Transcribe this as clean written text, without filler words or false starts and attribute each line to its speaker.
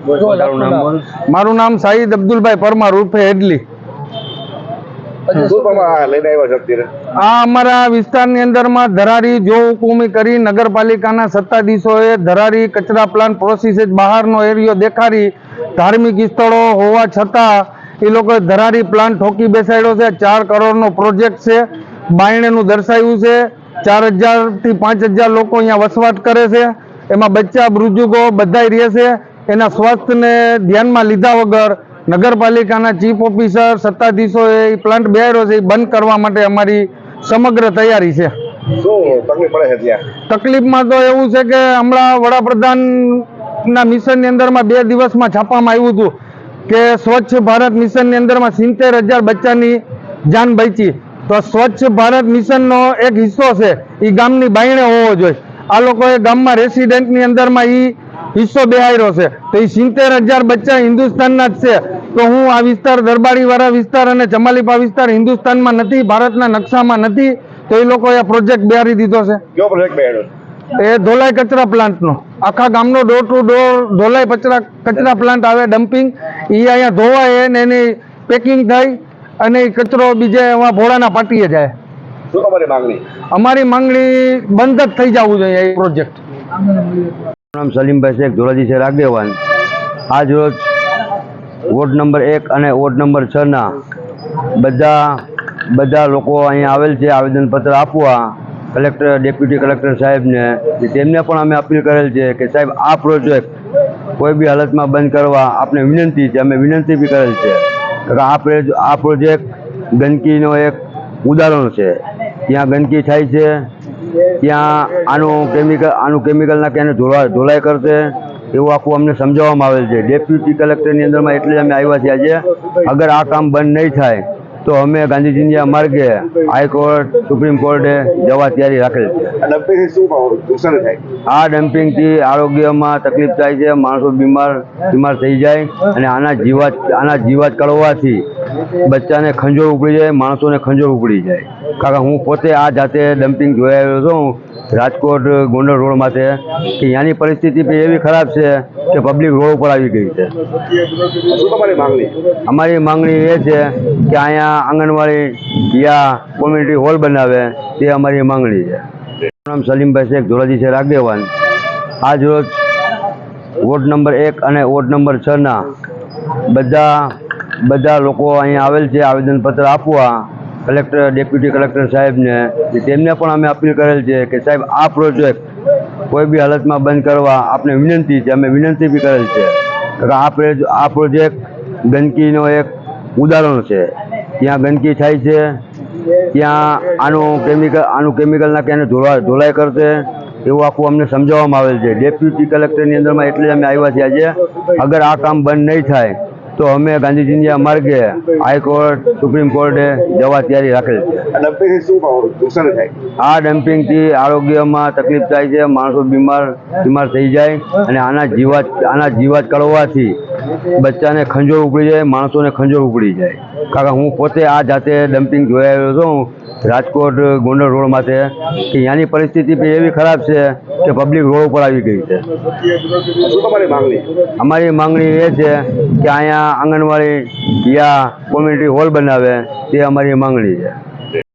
Speaker 1: મારું નામ સાહિદ અબ્દુલભાઈ પરમાર ઉર્ફે હેડલી। આ અમારા વિસ્તારની અંદરમાં ધરારી જો હુકુમી કરી નગરપાલિકાના સત્તાધીશોએ ધરારી કચરા પ્લાન્ટ પ્રોસેસ બહારનો એરિયો દેખાડી ધાર્મિક સ્થળો હોવા છતાં એ લોકો ધરારી પ્લાન્ટ ઠોકી બેસાડ્યો છે। 4 કરોડનો પ્રોજેક્ટ છે, બાયણેનું દર્શાવ્યું છે। 4000 થી 5000 લોકો અહીંયા વસવાટ કરે છે, એમાં બચ્ચા બુजुर्गो બધાય રહે છે। એના સ્વાસ્થ્યને ધ્યાનમાં લીધા વગર નગરપાલિકાના ચીફ ઓફિસર સત્તાધીશોએ એ પ્લાન્ટ બેહાડ્યો છે, એ બંધ કરવા માટે અમારી સમગ્ર તૈયારી છે। તકલીફમાં તો એવું છે કે હમણાં વડાપ્રધાનના મિશનની અંદરમાં 2 દિવસમાં છાપવામાં આવ્યું હતું કે સ્વચ્છ ભારત મિશનની અંદરમાં 70000 બચ્ચાની જાન બચી। તો સ્વચ્છ ભારત મિશનનો એક હિસ્સો છે એ ગામની બાયણે હોવો જોઈએ। આ લોકોએ ગામમાં રેસિડેન્ટની અંદરમાં એ હિસ્સો બેહાડ્યો છે, તો એ 70000 બચ્ચા હિન્દુસ્તાનના જ છે। તો હું આ વિસ્તાર દરબારીવાળા વિસ્તાર અને જમાલીપા વિસ્તાર હિન્દુસ્તાનમાં નથી, ભારતના નકશામાં નથી, તો એ લોકોએ આ પ્રોજેક્ટ બેહાડી દીધો છે।
Speaker 2: કયો પ્રોજેક્ટ બેહાડ્યો?
Speaker 1: એ ધોલાઈ કચરા પ્લાન્ટનો, આખા ગામનો ડોર ટુ ડોર ધોલાઈ કચરા પ્લાન્ટ આવે ડમ્પિંગ, એ અહીંયા ધોવાય ને એની પેકિંગ થાય અને એ કચરો બીજે એમાં ભોળાના પાટીએ જાય।
Speaker 2: શું તમારી માંગણી?
Speaker 1: અમારી માંગણી બંધ જ થઈ જવું જોઈએ એ પ્રોજેક્ટ।
Speaker 3: નામ સલીમભાઈ શેખ, ધોરાજી શહેર આગેવાન। આજ રોજ વોર્ડ નંબર 1 અને વોર્ડ નંબર 6 ના બધા લોકો અહીંયા આવેલ છે આવેદનપત્ર આપવા કલેક્ટર ડેપ્યુટી કલેક્ટર સાહેબને। તેમને પણ અમે અપીલ કરેલ છે કે સાહેબ આ પ્રોજેક્ટ કોઈ બી હાલતમાં બંધ કરવા આપને વિનંતી છે, અમે વિનંતી બી કરેલ છે કે આ પ્રોજેક્ટ ગંદકીનો એક ઉદાહરણ છે। ત્યાં ગંદકી થાય છે, ત્યાં આનું કેમિકલ નાખી અને ધોલાઈ કરશે એવું આખું અમને સમજાવવામાં આવેલ છે। ડેપ્યુટી કલેક્ટરની અંદરમાં એટલે અમે આવ્યા છીએ આજે। અગર આ કામ બંધ નહીં થાય તો અમે ગાંધીજીના માર્ગે હાઈકોર્ટ સુપ્રીમ કોર્ટે જવા તૈયારી રાખેલ છે। આ ડમ્પિંગથી આરોગ્યમાં તકલીફ થાય છે, માણસો બીમાર થઈ જાય અને આના જીવાત કરવાથી બચ્ચાને ખંજોર ઉપડી જાય, માણસોને ખંજોર ઉપડી જાય। કારણ હું પોતે આ જાતે ડમ્પિંગ જોઈ આવ્યો છું રાજકોટ ગોંડલ રોડ માથે, કે ત્યાંની પરિસ્થિતિ એવી ખરાબ છે કે પબ્લિક રોડ ઉપર આવી ગઈ છે। અમારી માંગણી એ છે કે અહીંયા આંગણવાડી યા કોમ્યુનિટી હોલ બનાવે, તે અમારી માંગણી છે। નામ સલીમભાઈ શેખ, ધોરાજી શહેર આગેવાન। આજ રોજ વોર્ડ નંબર 1 અને વોર્ડ નંબર 6 ના બધા લોકો અહીંયા આવેલ છે આવેદનપત્ર આપવા કલેક્ટર ડેપ્યુટી કલેક્ટર સાહેબને। તેમને પણ અમે અપીલ કરેલ છે કે સાહેબ આ પ્રોજેક્ટ કોઈ બી હાલતમાં બંધ કરવા આપને વિનંતી છે, અમે વિનંતી બી કરેલ છે કે આ પ્રોજેક્ટ ગંદકીનો એક ઉદાહરણ છે। ત્યાં ગંદકી થાય છે, ત્યાં આનું કેમિકલ નાખી અને ધોલાઈ કરશે એવું આખું અમને સમજાવવામાં આવેલ છે। ડેપ્યુટી કલેક્ટરની અંદરમાં એટલે અમે આવ્યા છીએ આજે। અગર આ કામ બંધ નહીં થાય તો અમે ગાંધીજીના માર્ગે હાઈકોર્ટ સુપ્રીમ કોર્ટે જવા તૈયારી રાખેલ છે। આ ડમ્પિંગથી આરોગ્યમાં તકલીફ થાય છે, માણસો બીમાર થઈ જાય અને આના જીવાત કરવાથી બચ્ચાને ખંજોર ઉપડી જાય, માણસોને ખંજોર ઉપડી જાય। કારણ હું પોતે આ જાતે ડમ્પિંગ જોઈ આવ્યો છું રાજકોટ ગોંડલ રોડ માથે, કે ત્યાંની પરિસ્થિતિ એવી ખરાબ છે કે પબ્લિક રોડ ઉપર આવી ગઈ છે। અમારી માંગણી એ છે કે અહીંયા આંગણવાડી યા કોમ્યુનિટી હોલ બનાવે, તે અમારી માંગણી છે।